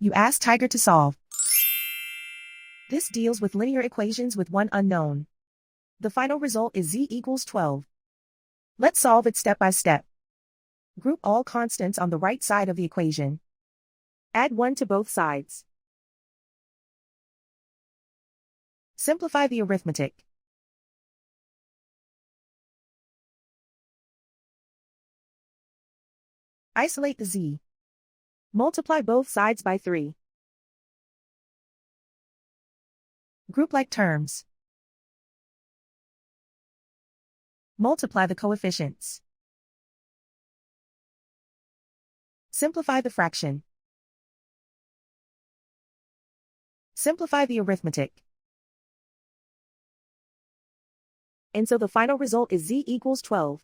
You ask Tiger to solve. This deals with linear equations with one unknown. The final result is z equals 12. Let's solve it step by step. Group all constants on the right side of the equation. Add 1 to both sides. Simplify the arithmetic. Isolate the z. Multiply both sides by 3. Group like terms. Multiply the coefficients. Simplify the fraction. Simplify the arithmetic. And so the final result is z equals 12.